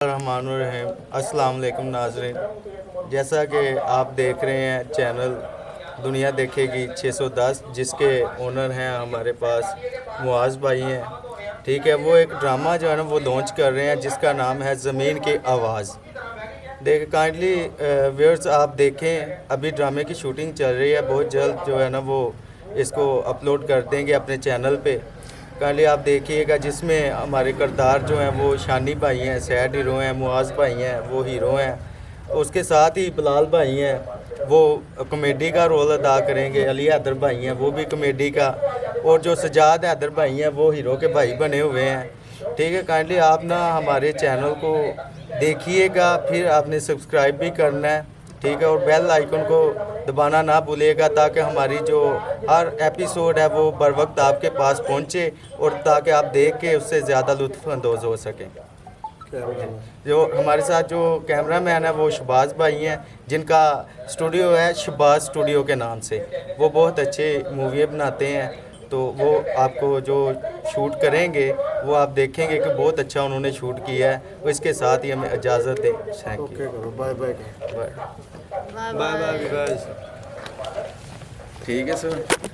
रहमानुर्रहीम। अस्सलाम वालेकुम नाज़रीन, जैसा कि आप देख रहे हैं चैनल दुनिया देखेगी 610, जिसके ओनर हैं हमारे पास मुआज़ भाई हैं। ठीक है, वो एक ड्रामा जो है ना वो लॉन्च कर रहे हैं जिसका नाम है ज़मीन की आवाज़। देख काइंडली व्यूअर्स आप देखें, अभी ड्रामे की शूटिंग चल रही है, बहुत जल्द जो है ना वो इसको अपलोड कर देंगे अपने चैनल पे। काइंडली आप देखिएगा, जिसमें हमारे किरदार जो हैं वो शानी भाई हैं, सैड हीरो हैं, मुआज़ भाई हैं वो हीरो हैं, उसके साथ ही बिलाल भाई हैं वो कॉमेडी का रोल अदा करेंगे, अली हैदर भाई हैं वो भी कॉमेडी का, और जो सजाद हैदर भाई हैं वो हीरो के भाई बने हुए हैं। ठीक है, काइंडली आप ना हमारे चैनल को देखिएगा, फिर आपने सब्सक्राइब भी करना है। ठीक है, और बेल आइकन को दबाना ना भूलिएगा ताकि हमारी जो हर एपिसोड है वो बर वक्त आपके पास पहुंचे और ताकि आप देख के उससे ज़्यादा लुत्फ़अंदोज़ हो सकें। जो हमारे साथ जो कैमरा मैन है वो शहबाज भाई हैं, जिनका स्टूडियो है शहबाज स्टूडियो के नाम से। वो बहुत अच्छे मूवी बनाते हैं, तो वो आपको जो शूट करेंगे वो आप देखेंगे कि बहुत अच्छा उन्होंने शूट किया है। वो इसके साथ ही हमें इजाज़त दें। Thank you. Bye bye bye bye. ठीक है सर।